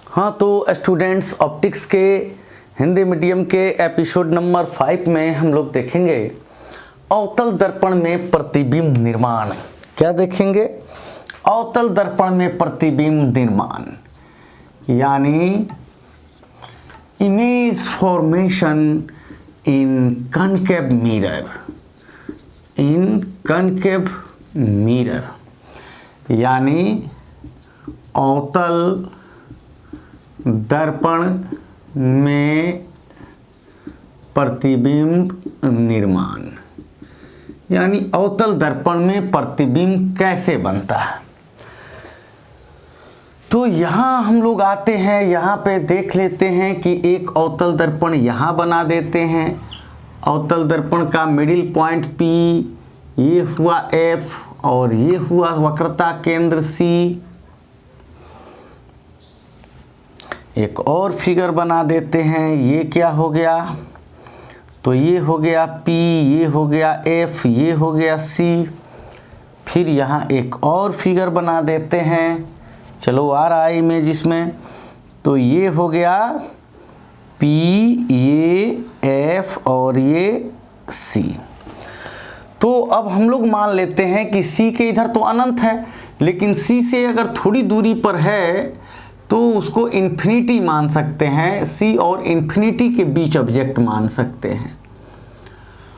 हाँ, तो students optics के हिंदी मीडियम के एपिसोड नंबर 5 में हम लोग देखेंगे अवतल दर्पण में प्रतिबिंब निर्माण। क्या देखेंगे? अवतल दर्पण में प्रतिबिंब निर्माण, यानी इमेज फॉर्मेशन इन कनकेव मिरर। इन कनकेव मिरर यानी अवतल दर्पण में प्रतिबिंब निर्माण, यानी अवतल दर्पण में प्रतिबिंब कैसे बनता है। तो यहाँ हम लोग आते हैं, यहाँ पे देख लेते हैं कि एक अवतल दर्पण यहाँ बना देते हैं। अवतल दर्पण का मिडिल पॉइंट P, ये हुआ F और ये हुआ वक्रता केंद्र C। एक और फिगर बना देते हैं, ये क्या हो गया? तो ये हो गया P, ये हो गया F, ये हो गया C। फिर यहाँ एक और फिगर बना देते हैं, चलो आ रहा है इमेज इसमें। तो ये हो गया P, ये F और ये C। तो अब हम लोग मान लेते हैं कि C के इधर तो अनंत है, लेकिन C से अगर थोड़ी दूरी पर है तो उसको इन्फिनिटी मान सकते हैं। C और इन्फिनिटी के बीच ऑब्जेक्ट मान सकते हैं।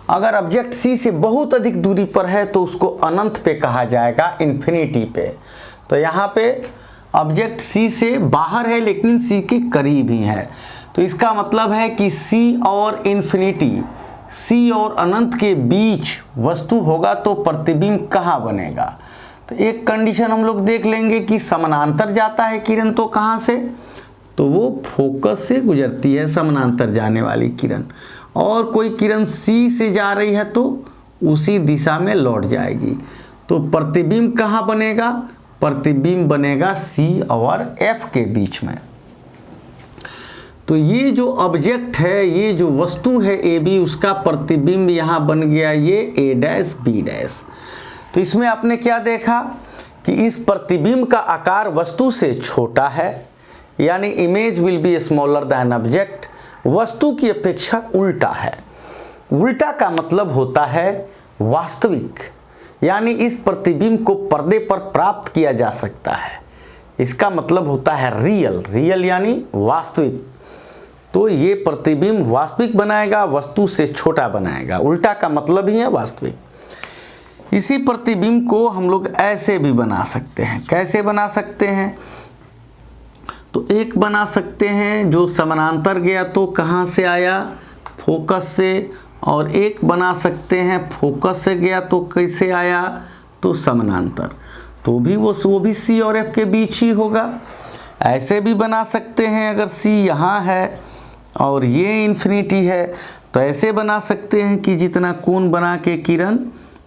अगर ऑब्जेक्ट C से बहुत अधिक दूरी पर है तो उसको अनंत पे कहा जाएगा, इन्फिनिटी पे। तो यहाँ पे ऑब्जेक्ट C से बाहर है लेकिन C के करीब ही है, तो इसका मतलब है कि C और इन्फिनिटी, C और अनंत के बीच वस्तु होगा तो प्रतिबिंब कहाँ बनेगा। तो एक कंडीशन हम लोग देख लेंगे कि समानांतर जाता है किरण, तो कहाँ से? तो वो फोकस से गुजरती है समानांतर जाने वाली किरण, और कोई किरण C से जा रही है तो उसी दिशा में लौट जाएगी। तो प्रतिबिंब कहाँ बनेगा? प्रतिबिंब बनेगा C और F के बीच में। तो ये जो ऑब्जेक्ट है, ये जो वस्तु है AB, उसका प्रतिबिंब यहाँ बन गया ये A' B'। तो इसमें आपने क्या देखा कि इस प्रतिबिंब का आकार वस्तु से छोटा है, यानी image will be smaller than object. वस्तु की अपेक्षा उल्टा है। उल्टा का मतलब होता है वास्तविक, यानी इस प्रतिबिंब को पर्दे पर प्राप्त किया जा सकता है। इसका मतलब होता है रियल। रियल यानी वास्तविक। तो ये प्रतिबिंब वास्तविक बनाएगा, वस्तु से छोटा बनाएगा। उल्टा का मतलब ही है वास्तविक। इसी प्रतिबिंब को हम लोग ऐसे भी बना सकते हैं। कैसे बना सकते हैं? तो एक बना सकते हैं जो समानांतर गया तो कहाँ से आया? फोकस से। और एक बना सकते हैं फोकस से गया तो कैसे आया? तो समानांतर। तो भी वो भी C और F के बीच ही होगा। ऐसे भी बना सकते हैं, अगर C यहाँ है और ये इन्फिनिटी है तो ऐसे बना सकते हैं कि जितना कोण बना के किरण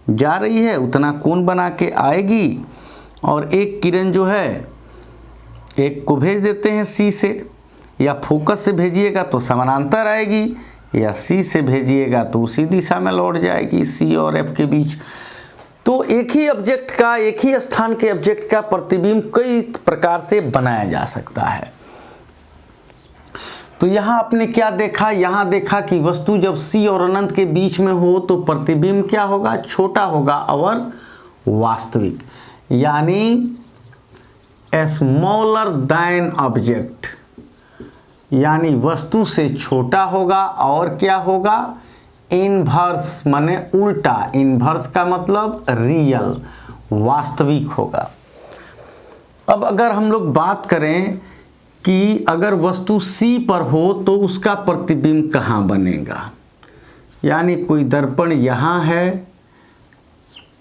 जा रही है उतना कोण बना के आएगी, और एक किरण जो है एक को भेज देते हैं C से, या फोकस से भेजिएगा तो समानांतर आएगी, या C से भेजिएगा तो उसी दिशा में लौट जाएगी C और F के बीच। तो एक ही ऑब्जेक्ट का, एक ही स्थान के ऑब्जेक्ट का प्रतिबिंब कई प्रकार से बनाया जा सकता है। तो यहाँ आपने क्या देखा? यहाँ देखा कि वस्तु जब C और अनंत के बीच में हो तो प्रतिबिंब क्या होगा? छोटा होगा और वास्तविक, यानी स्मॉलर दैन ऑब्जेक्ट, यानी वस्तु से छोटा होगा और क्या होगा? इनवर्स माने उल्टा। इनवर्स का मतलब रियल, वास्तविक होगा। अब अगर हम लोग बात करें कि अगर वस्तु C पर हो तो उसका प्रतिबिंब कहाँ बनेगा, यानी कोई दर्पण यहाँ है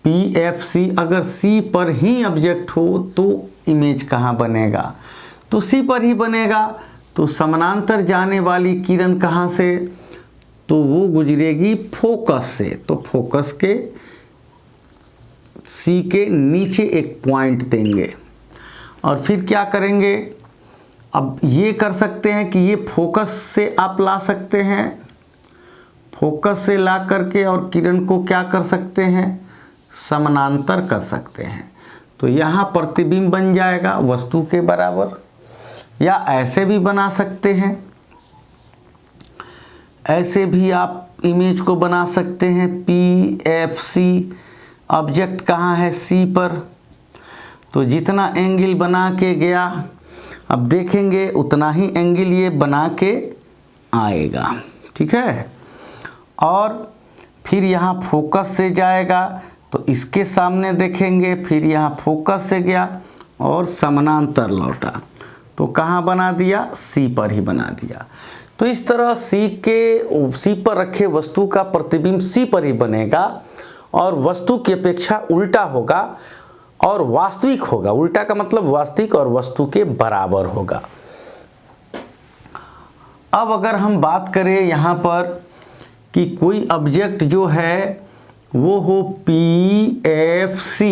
PFC, अगर C पर ही ऑब्जेक्ट हो तो इमेज कहाँ बनेगा? तो C पर ही बनेगा। तो समानांतर जाने वाली किरण कहाँ से? तो वो गुजरेगी फोकस से। तो फोकस के C के नीचे एक पॉइंट देंगे और फिर क्या करेंगे? अब ये कर सकते हैं कि ये फोकस से आप ला सकते हैं, फोकस से ला करके और किरण को क्या कर सकते हैं? समानांतर कर सकते हैं। तो यहाँ प्रतिबिंब बन जाएगा वस्तु के बराबर। या ऐसे भी बना सकते हैं, ऐसे भी आप इमेज को बना सकते हैं। PFC ऑब्जेक्ट कहाँ है, C पर, तो जितना एंगल बना के गया अब देखेंगे उतना ही एंगल ये बना के आएगा, ठीक है। और फिर यहाँ फोकस से जाएगा तो इसके सामने देखेंगे, फिर यहाँ फोकस से गया और समानांतर लौटा तो कहाँ बना दिया, C पर ही बना दिया। तो इस तरह C पर रखे वस्तु का प्रतिबिंब C पर ही बनेगा और वस्तु की अपेक्षा उल्टा होगा और वास्तविक होगा। उल्टा का मतलब वास्तविक और वस्तु के बराबर होगा। अब अगर हम बात करें यहाँ पर कि कोई ऑब्जेक्ट जो है वो हो PFC,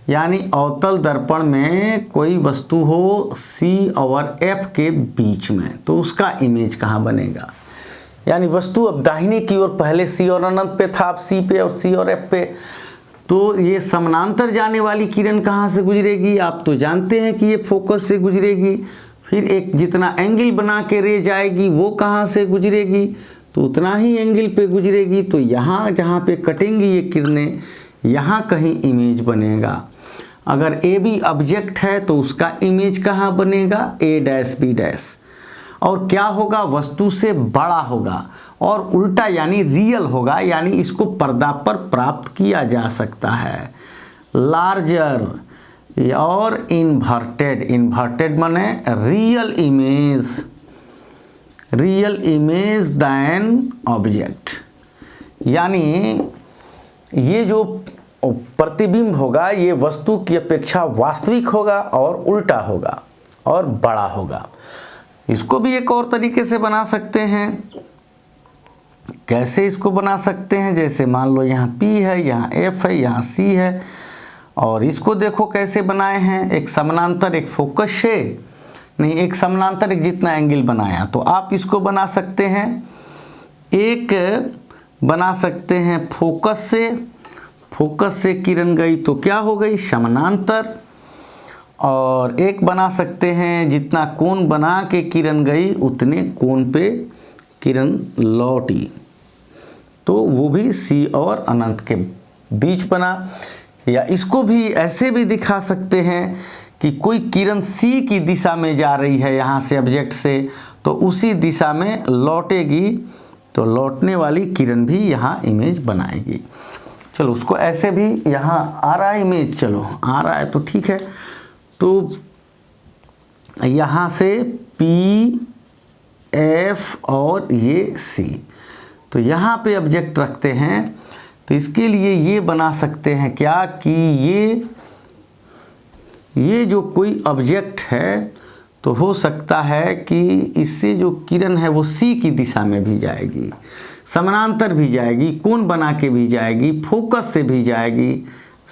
यानी अवतल दर्पण में कोई वस्तु हो C और F के बीच में, तो उसका इमेज कहाँ बनेगा। यानी वस्तु अब दाहिने की ओर पहले C और अनंत पे था, अब C पे और C और F पे, तो ये समानांतर जाने वाली किरण कहाँ से गुजरेगी, आप तो जानते हैं कि ये फोकस से गुजरेगी। फिर एक जितना एंगल बना के रे जाएगी वो कहाँ से गुजरेगी, तो उतना ही एंगल पे गुजरेगी। तो यहाँ जहाँ पे कटेंगी ये किरणें, यहाँ कहीं इमेज बनेगा। अगर AB ऑब्जेक्ट है तो उसका इमेज कहाँ बनेगा, A', B'। और क्या होगा, वस्तु से बड़ा होगा और उल्टा यानी रियल होगा, यानी इसको पर्दा पर प्राप्त किया जा सकता है। लार्जर और इन्वर्टेड माने रियल इमेज दैन ऑब्जेक्ट, यानी ये जो प्रतिबिंब होगा ये वस्तु की अपेक्षा वास्तविक होगा और उल्टा होगा और बड़ा होगा। इसको भी एक और तरीके से बना सकते हैं। कैसे इसको बना सकते हैं, जैसे मान लो यहाँ P है, यहाँ F है, यहाँ C है, और इसको देखो कैसे बनाए हैं। एक समानांतर एक फोकस से, नहीं एक समानांतर एक जितना एंगल बनाया, तो आप इसको बना सकते हैं। एक बना सकते हैं फोकस से किरण गई तो क्या हो गई, समानांतर। और एक बना सकते हैं जितना कोण बना के किरण गई उतने कोण पे किरण लौटी, तो वो भी C और अनंत के बीच बना। या इसको भी ऐसे भी दिखा सकते हैं कि कोई किरण C की दिशा में जा रही है यहाँ से ऑब्जेक्ट से, तो उसी दिशा में लौटेगी, तो लौटने वाली किरण भी यहाँ इमेज बनाएगी। चलो उसको ऐसे भी, यहाँ आ रहा है इमेज, चलो आ रहा है तो ठीक है। तो यहाँ से P, F और ये C, तो यहाँ पे ऑब्जेक्ट रखते हैं, तो इसके लिए ये बना सकते हैं क्या कि ये जो कोई ऑब्जेक्ट है तो हो सकता है कि इससे जो किरण है वो C की दिशा में भी जाएगी, समानांतर भी जाएगी, कोण बना के भी जाएगी, फोकस से भी जाएगी,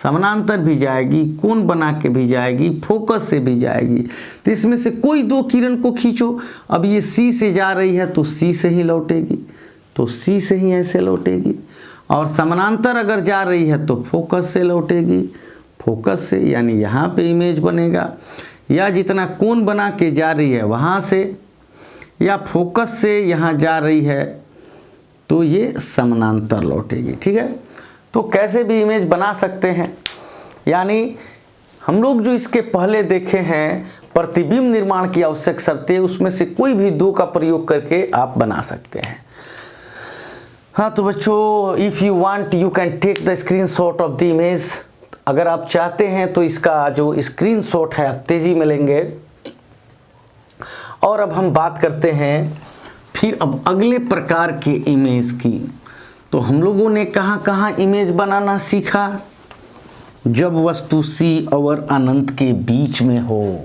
समानांतर भी जाएगी, कोण बना के भी जाएगी, फोकस से भी जाएगी। तो इसमें से कोई दो किरण को खींचो, अब ये C से जा रही है तो C से ही लौटेगी, तो C से ही ऐसे लौटेगी। और समानांतर अगर जा रही है तो फोकस से लौटेगी, फोकस से, यानी यहाँ पे इमेज बनेगा। या जितना कोण बना के जा रही है वहाँ से, या फोकस से यहाँ जा रही है तो ये समानांतर लौटेगी, ठीक है। तो कैसे भी इमेज बना सकते हैं। यानी हम लोग जो इसके पहले देखे हैं प्रतिबिंब निर्माण की आवश्यक शर्तें, उसमें से कोई भी दो का प्रयोग करके आप बना सकते हैं। हाँ तो बच्चों, if you want you can take the screenshot of the image. अगर आप चाहते हैं तो इसका जो स्क्रीनशॉट है आप तेजी में लेंगे। और अब हम बात करते हैं फिर अब अगले प्रकार के इमेज की। तो हम लोगों ने कहाँ कहाँ इमेज बनाना सीखा, जब वस्तु C और अनंत के बीच में हो,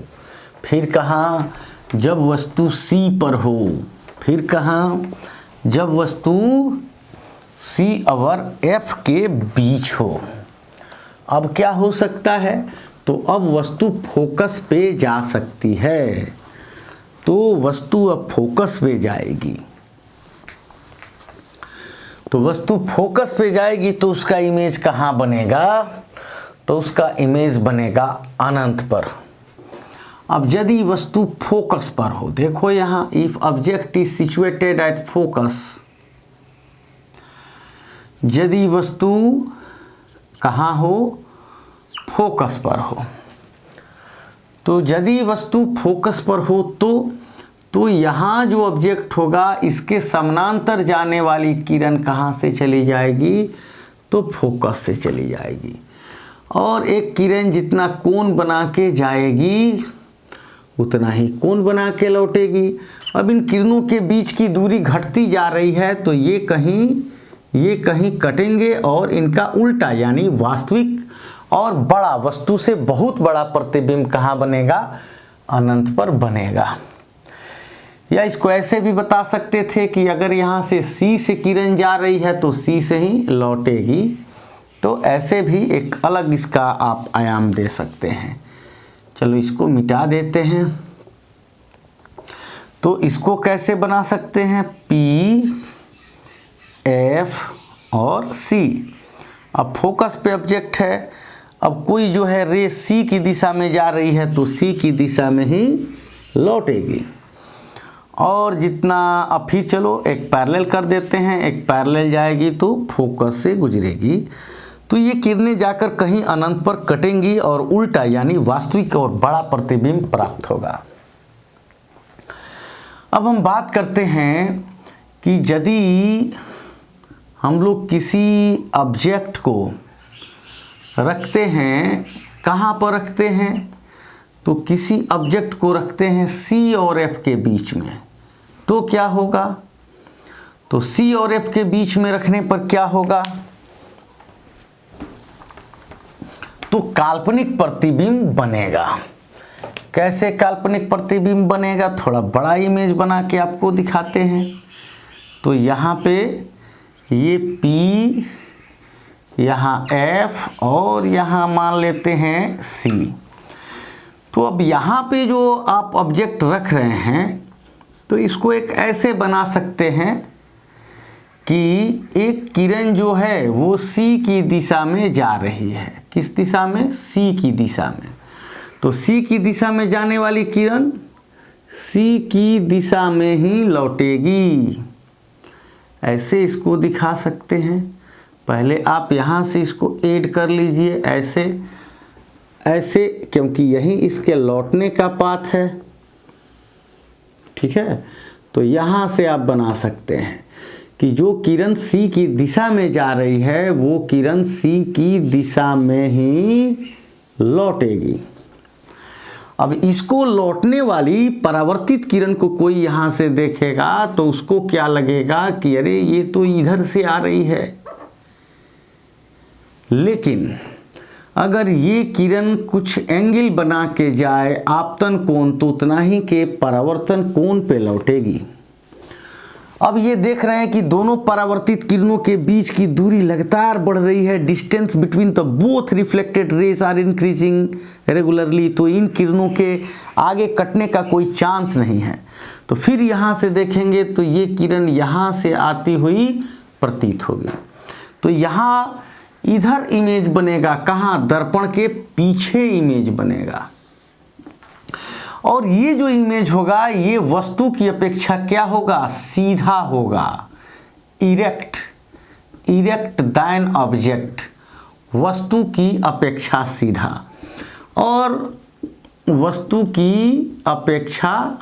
फिर कहाँ जब वस्तु C पर हो, फिर कहाँ जब वस्तु C और F के बीच हो। अब क्या हो सकता है, तो अब वस्तु फोकस पे जा सकती है, तो वस्तु अब फोकस पे जाएगी। तो वस्तु फोकस पे जाएगी तो उसका इमेज कहाँ बनेगा, तो उसका इमेज बनेगा अनंत पर। अब यदि वस्तु फोकस पर हो, देखो यहाँ if object is situated at focus, यदि वस्तु कहाँ हो, फोकस पर हो, तो यदि वस्तु फोकस पर हो तो यहाँ जो ऑब्जेक्ट होगा इसके समानांतर जाने वाली किरण कहाँ से चली जाएगी, तो फोकस से चली जाएगी, और एक किरण जितना कोण बना के जाएगी उतना ही कोण बना के लौटेगी। अब इन किरणों के बीच की दूरी घटती जा रही है, तो ये कहीं कटेंगे और इनका उल्टा यानी वास्तविक और बड़ा, वस्तु से बहुत बड़ा प्रतिबिंब कहाँ बनेगा, अनंत पर बनेगा। या इसको ऐसे भी बता सकते थे कि अगर यहाँ से C से किरण जा रही है तो C से ही लौटेगी, तो ऐसे भी एक अलग इसका आप आयाम दे सकते हैं। चलो इसको मिटा देते हैं। तो इसको कैसे बना सकते हैं, P, F और C। अब फोकस पे ऑब्जेक्ट है, अब कोई जो है रे C की दिशा में जा रही है तो C की दिशा में ही लौटेगी। और जितना, अब फिर चलो एक पैरेलल कर देते हैं, एक पैरेलल जाएगी तो फोकस से गुजरेगी, तो ये किरणें जाकर कहीं अनंत पर कटेंगी और उल्टा यानी वास्तविक और बड़ा प्रतिबिंब प्राप्त होगा। अब हम बात करते हैं कि यदि हम लोग किसी ऑब्जेक्ट को रखते हैं, कहाँ पर रखते हैं, तो किसी ऑब्जेक्ट को रखते हैं C और F के बीच में, तो क्या होगा, तो C और F के बीच में रखने पर क्या होगा, तो काल्पनिक प्रतिबिंब बनेगा। कैसे काल्पनिक प्रतिबिंब बनेगा, थोड़ा बड़ा इमेज बना के आपको दिखाते हैं। तो यहाँ पे ये P, यहाँ F और यहाँ मान लेते हैं C। तो अब यहाँ पे जो आप ऑब्जेक्ट रख रहे हैं तो इसको एक ऐसे बना सकते हैं कि एक किरण जो है वो C की दिशा में जा रही है। किस दिशा में, C की दिशा में। तो C की दिशा में जाने वाली किरण C की दिशा में ही लौटेगी। ऐसे इसको दिखा सकते हैं। पहले आप यहाँ से इसको ऐड कर लीजिए ऐसे ऐसे, क्योंकि यही इसके लौटने का पाथ है। ठीक है, तो यहाँ से आप बना सकते हैं कि जो किरण C की दिशा में जा रही है वो किरण C की दिशा में ही लौटेगी। अब इसको लौटने वाली परावर्तित किरण को कोई यहाँ से देखेगा तो उसको क्या लगेगा कि अरे ये तो इधर से आ रही है, लेकिन अगर ये किरण कुछ एंगल बना के जाए आपतन कोण तो उतना ही के परावर्तन कोण पे लौटेगी। अब ये देख रहे हैं कि दोनों परावर्तित किरणों के बीच की दूरी लगातार बढ़ रही है। Distance between the both reflected rays are increasing regularly. तो इन किरणों के आगे कटने का कोई चांस नहीं है। तो फिर यहाँ से देखेंगे तो ये किरण यहाँ से आती हुई प्रतीत होगी। तो यहाँ इधर इमेज बनेगा, कहाँ, दर्पण के पीछे इमेज बनेगा। और ये जो इमेज होगा ये वस्तु की अपेक्षा क्या होगा, सीधा होगा, इरेक्ट दैन ऑब्जेक्ट, वस्तु की अपेक्षा सीधा और वस्तु की अपेक्षा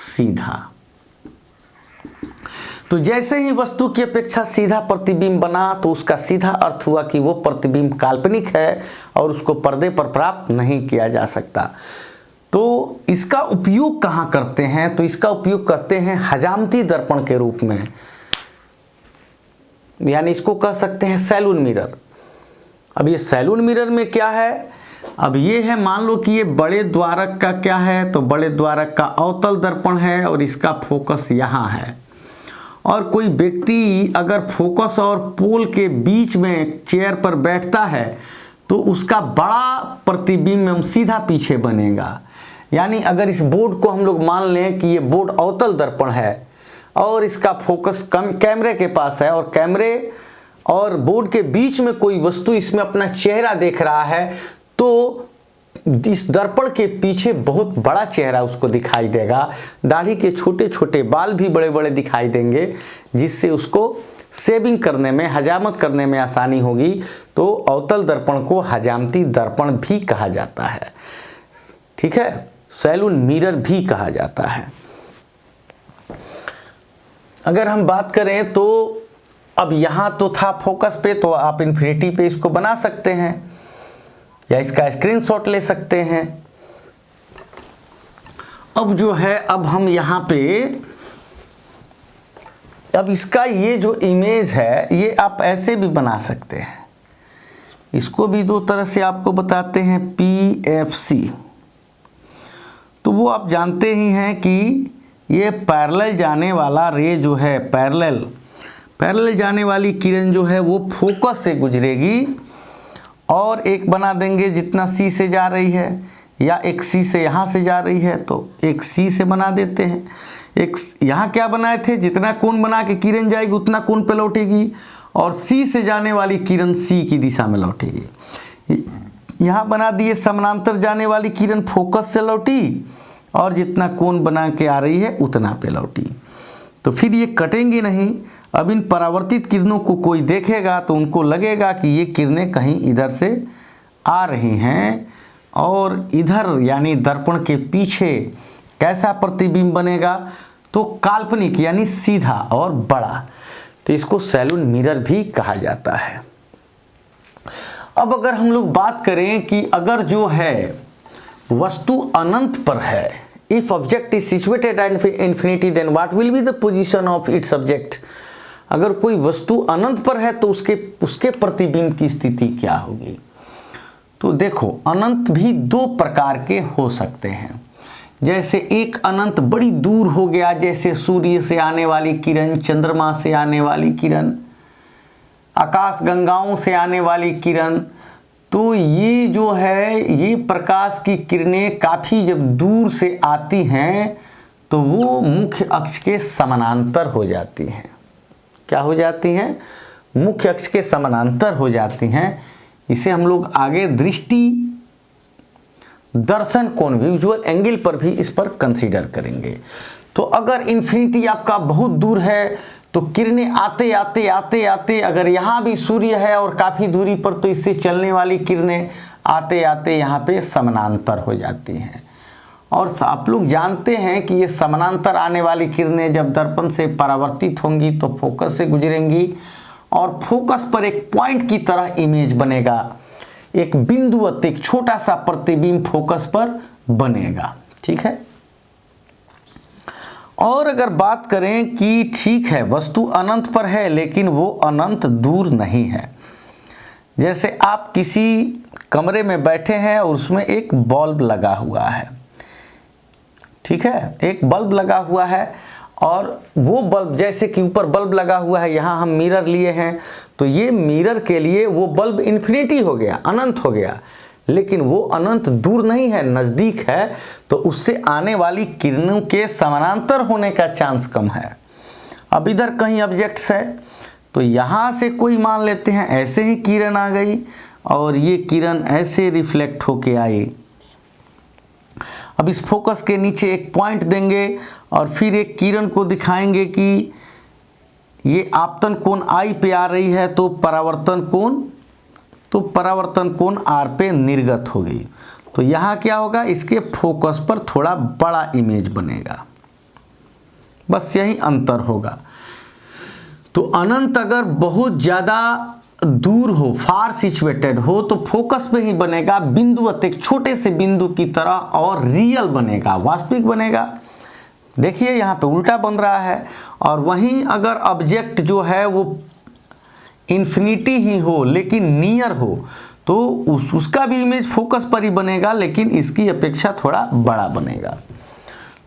सीधा। तो जैसे ही वस्तु की अपेक्षा सीधा प्रतिबिंब बना तो उसका सीधा अर्थ हुआ कि वो प्रतिबिंब काल्पनिक है और उसको पर्दे पर प्राप्त नहीं किया जा सकता। तो इसका उपयोग कहाँ करते हैं, तो इसका उपयोग करते हैं हजामती दर्पण के रूप में, यानी इसको कह सकते हैं सैलून मिरर। अब ये सैलून मिरर में क्या है, अब ये है, मान लो कि ये बड़े द्वारक का क्या है, तो बड़े द्वारक का अवतल दर्पण है और इसका फोकस यहाँ है। और कोई व्यक्ति अगर फोकस और पोल के बीच में चेयर पर बैठता है तो उसका बड़ा प्रतिबिंब हम सीधा पीछे बनेगा। यानी अगर इस बोर्ड को हम लोग मान लें कि ये बोर्ड अवतल दर्पण है और इसका फोकस कैमरे के पास है और कैमरे और बोर्ड के बीच में कोई वस्तु इसमें अपना चेहरा देख रहा है, तो इस दर्पण के पीछे बहुत बड़ा चेहरा उसको दिखाई देगा, दाढ़ी के छोटे छोटे बाल भी बड़े बड़े दिखाई देंगे, जिससे उसको शेविंग करने में, हजामत करने में आसानी होगी। तो अवतल दर्पण को हजामती दर्पण भी कहा जाता है, ठीक है, सैलून मिरर भी कहा जाता है। अगर हम बात करें तो अब यहाँ तो था फोकस पे, तो आप इन्फिनिटी पे इसको बना सकते हैं या इसका स्क्रीनशॉट ले सकते हैं। अब जो है, अब हम यहाँ पे, अब इसका ये जो इमेज है ये आप ऐसे भी बना सकते हैं। इसको भी दो तरह से आपको बताते हैं, PFC। तो वो आप जानते ही हैं कि ये पैरेलल जाने वाला रे जो है, पैरेलल जाने वाली किरण जो है वो फोकस से गुजरेगी, और एक बना देंगे जितना C से जा रही है, या एक C से यहाँ से जा रही है तो एक C से बना देते हैं। एक यहाँ क्या बनाए थे, जितना कोण बना के किरण जाएगी उतना कोण पे लौटेगी, और C से जाने वाली किरण C की दिशा में लौटेगी। यहाँ बना दिए समानांतर जाने वाली किरण फोकस से लौटी, और जितना कोण बना के आ रही है उतना पे लौटी। तो फिर ये कटेंगी नहीं। अब इन परावर्तित किरणों को कोई देखेगा तो उनको लगेगा कि ये किरणें कहीं इधर से आ रही हैं, और इधर यानी दर्पण के पीछे कैसा प्रतिबिंब बनेगा, तो काल्पनिक यानी सीधा और बड़ा। तो इसको सैलून मिरर भी कहा जाता है। अब अगर हम लोग बात करें कि अगर जो है वस्तु अनंत पर है, if object is situated at infinity then what will be the position of its object. अगर कोई वस्तु अनंत पर है तो उसके प्रतिबिंब की स्थिति क्या होगी। तो देखो, अनंत भी दो प्रकार के हो सकते हैं। जैसे एक अनंत बड़ी दूर हो गया, जैसे सूर्य से आने वाली किरण, चंद्रमा से आने वाली किरण, आकाश गंगाओं से आने वाली किरण। तो ये जो है, ये प्रकाश की किरणें काफ़ी जब दूर से आती हैं तो वो मुख्य अक्ष के समानांतर हो जाती हैं। क्या हो जाती हैं? मुख्य अक्ष के समानांतर हो जाती हैं। इसे हम लोग आगे दृष्टि दर्शन कोण, विजुअल एंगल पर भी इस पर कंसीडर करेंगे। तो अगर इन्फिनिटी आपका बहुत दूर है तो किरणें आते आते आते आते, अगर यहाँ भी सूर्य है और काफ़ी दूरी पर, तो इससे चलने वाली किरणें आते आते यहाँ पे समानांतर हो जाती हैं। और आप लोग जानते हैं कि ये समानांतर आने वाली किरणें जब दर्पण से परावर्तित होंगी तो फोकस से गुजरेंगी, और फोकस पर एक पॉइंट की तरह इमेज बनेगा, एक बिंदुवत, एक छोटा सा प्रतिबिंब फोकस पर बनेगा। ठीक है। और अगर बात करें कि ठीक है वस्तु अनंत पर है लेकिन वो अनंत दूर नहीं है, जैसे आप किसी कमरे में बैठे हैं और उसमें एक बल्ब लगा हुआ है, ठीक है, एक बल्ब लगा हुआ है, और वो बल्ब जैसे कि ऊपर बल्ब लगा हुआ है, यहाँ हम मिरर लिए हैं, तो ये मिरर के लिए वो बल्ब इन्फिनिटी हो गया, अनंत हो गया, लेकिन वो अनंत दूर नहीं है, नज़दीक है, तो उससे आने वाली किरणों के समानांतर होने का चांस कम है। अब इधर कहीं ऑब्जेक्ट्स है तो यहाँ से कोई मान लेते हैं ऐसे ही किरण आ गई, और ये किरण ऐसे रिफ्लेक्ट होके आई। अब इस फोकस के नीचे एक पॉइंट देंगे और फिर एक किरण को दिखाएंगे कि ये आपतन कोण आई पे आ रही है, तो परावर्तन कोण आर पे निर्गत हो गई। तो यहाँ क्या होगा, इसके फोकस पर थोड़ा बड़ा इमेज बनेगा, बस यही अंतर होगा। तो अनंत अगर बहुत ज़्यादा दूर हो, फार सिचुएटेड हो, तो फोकस पे ही बनेगा, बिंदुवत, एक छोटे से बिंदु की तरह, और रियल बनेगा, वास्तविक बनेगा। देखिए यहाँ पे उल्टा बन रहा है। और वहीं अगर ऑब्जेक्ट जो है वो इन्फिनिटी ही हो लेकिन नियर हो, तो उसका भी इमेज फोकस पर ही बनेगा, लेकिन इसकी अपेक्षा थोड़ा बड़ा बनेगा।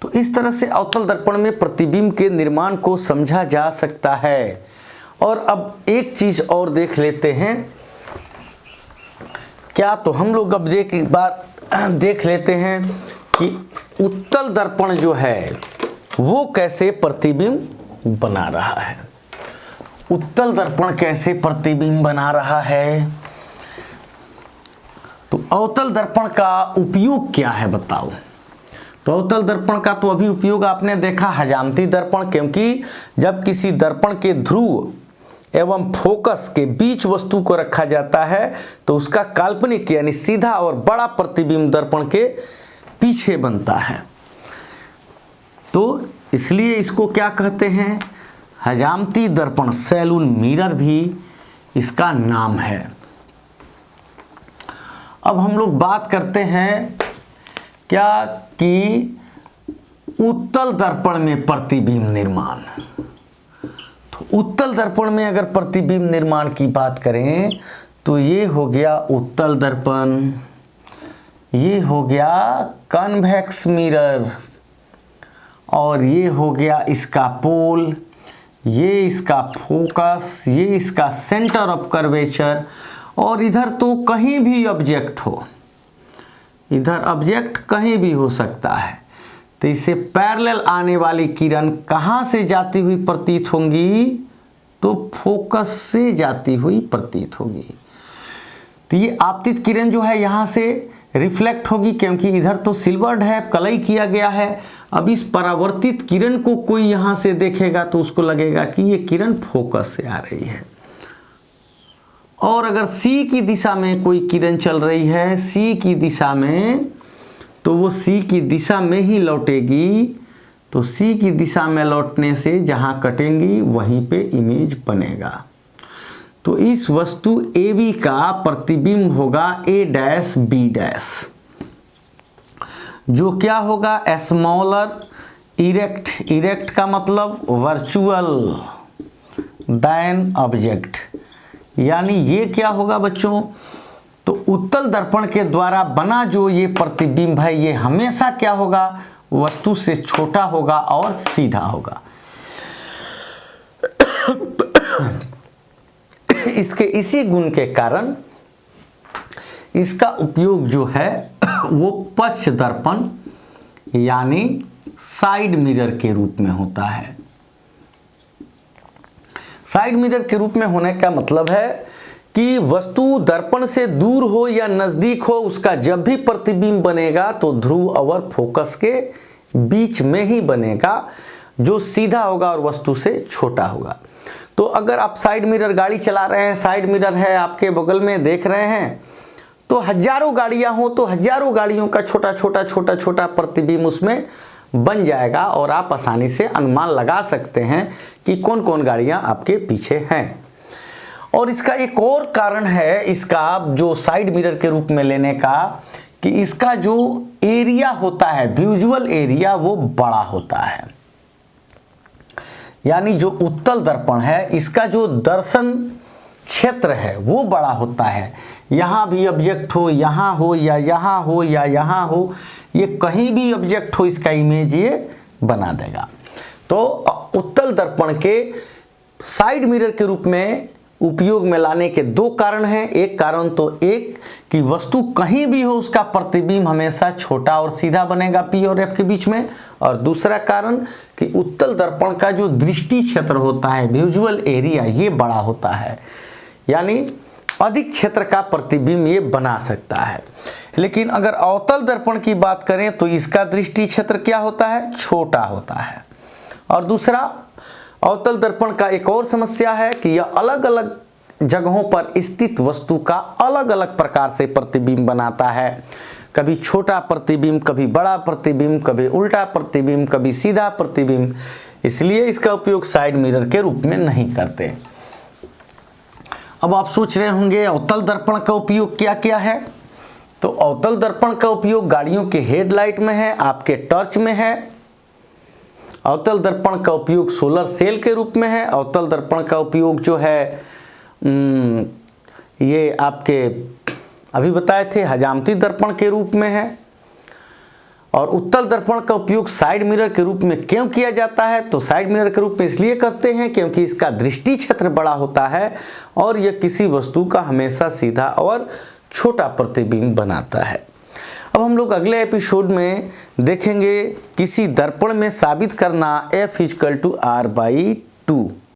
तो इस तरह से अवतल दर्पण में प्रतिबिंब के निर्माण को समझा जा सकता है। और अब एक चीज़ और देख लेते हैं क्या, तो हम लोग अब एक बार देख लेते हैं कि उत्तल दर्पण जो है वो कैसे प्रतिबिंब बना रहा है। उत्तल दर्पण कैसे प्रतिबिंब बना रहा है, तो अवतल दर्पण का उपयोग क्या है बताओ। तो अवतल दर्पण का तो अभी उपयोग आपने देखा हजामती दर्पण, क्योंकि जब किसी दर्पण के ध्रुव एवं फोकस के बीच वस्तु को रखा जाता है तो उसका काल्पनिक यानी सीधा और बड़ा प्रतिबिंब दर्पण के पीछे बनता है। तो इसलिए इसको क्या कहते हैं, हजामती दर्पण, सैलून मिरर भी इसका नाम है। अब हम लोग बात करते हैं क्या कि उत्तल दर्पण में प्रतिबिंब निर्माण। तो उत्तल दर्पण में अगर प्रतिबिंब निर्माण की बात करें तो ये हो गया उत्तल दर्पण, ये हो गया कन्वेक्स मिरर, और ये हो गया इसका पोल, ये इसका फोकस, ये इसका सेंटर ऑफ कर्वेचर, और इधर तो कहीं भी ऑब्जेक्ट हो, इधर ऑब्जेक्ट कहीं भी हो सकता है। तो इसे पैरेलल आने वाली किरण कहाँ से जाती हुई प्रतीत होंगी, तो फोकस से जाती हुई प्रतीत होगी। तो ये आपतित किरण जो है यहाँ से रिफ्लेक्ट होगी, क्योंकि इधर तो सिल्वर्ड है, कलई किया गया है। अब इस परावर्तित किरण को कोई यहाँ से देखेगा तो उसको लगेगा कि ये किरण फोकस से आ रही है। और अगर सी की दिशा में कोई किरण चल रही है, सी की दिशा में, तो वो सी की दिशा में ही लौटेगी। तो सी की दिशा में लौटने से जहाँ कटेंगी वहीं पे इमेज बनेगा। तो इस वस्तु ए बी का प्रतिबिंब होगा ए डैश बी डैश, जो क्या होगा स्मॉलर इरेक्ट, इरेक्ट का मतलब वर्चुअल देन ऑब्जेक्ट, यानी ये क्या होगा बच्चों, तो उत्तल दर्पण के द्वारा बना जो ये प्रतिबिंब है ये हमेशा क्या होगा, वस्तु से छोटा होगा और सीधा होगा। इसके इसी गुण के कारण इसका उपयोग जो है वो पश्च दर्पण यानी साइड मिरर के रूप में होता है। साइड मिरर के रूप में होने का मतलब है कि वस्तु दर्पण से दूर हो या नजदीक हो, उसका जब भी प्रतिबिंब बनेगा तो ध्रुव और फोकस के बीच में ही बनेगा, जो सीधा होगा और वस्तु से छोटा होगा। तो अगर आप साइड मिरर गाड़ी चला रहे हैं, साइड मिरर है आपके बगल में, देख रहे हैं, तो हजारों गाड़ियां हो तो हजारों गाड़ियों का छोटा छोटा छोटा छोटा प्रतिबिंब उसमें बन जाएगा, और आप आसानी से अनुमान लगा सकते हैं कि कौन कौन गाड़ियां आपके पीछे हैं। और इसका एक और कारण है इसका जो साइड मिरर के रूप में लेने का, कि इसका जो एरिया होता है, विजुअल एरिया, वो बड़ा होता है। यानी जो उत्तल दर्पण है इसका जो दर्शन क्षेत्र है वो बड़ा होता है। यहाँ भी ऑब्जेक्ट हो, यहाँ हो या यहाँ हो या यहाँ हो, ये कहीं भी ऑब्जेक्ट हो इसका इमेज ये बना देगा। तो उत्तल दर्पण के साइड मिरर के रूप में उपयोग में लाने के दो कारण हैं। एक कारण तो एक कि वस्तु कहीं भी हो उसका प्रतिबिंब हमेशा छोटा और सीधा बनेगा पी और एफ के बीच में, और दूसरा कारण कि उत्तल दर्पण का जो दृष्टि क्षेत्र होता है, विजुअल एरिया, ये बड़ा होता है, यानी अधिक क्षेत्र का प्रतिबिंब ये बना सकता है। लेकिन अगर अवतल दर्पण की बात करें तो इसका दृष्टि क्षेत्र क्या होता है, छोटा होता है। और दूसरा, अवतल दर्पण का एक और समस्या है कि यह अलग अलग जगहों पर स्थित वस्तु का अलग अलग प्रकार से प्रतिबिंब बनाता है। कभी छोटा प्रतिबिंब, कभी बड़ा प्रतिबिंब, कभी उल्टा प्रतिबिंब, कभी सीधा प्रतिबिंब। इसलिए इसका उपयोग साइड मिरर के रूप में नहीं करते। अब आप सोच रहे होंगे अवतल दर्पण का उपयोग क्या क्या है। तो अवतल दर्पण का उपयोग गाड़ियों के हेडलाइट में है, आपके टॉर्च में है। अवतल दर्पण का उपयोग सोलर सेल के रूप में है। अवतल दर्पण का उपयोग जो है ये आपके अभी बताए थे हजामती दर्पण के रूप में है। और उत्तल दर्पण का उपयोग साइड मिरर के रूप में क्यों किया जाता है, तो साइड मिरर के रूप में इसलिए करते हैं क्योंकि इसका दृष्टि क्षेत्र बड़ा होता है और यह किसी वस्तु का हमेशा सीधा और छोटा प्रतिबिंब बनाता है। अब हम लोग अगले एपिसोड में देखेंगे किसी दर्पण में साबित करना F = R/2।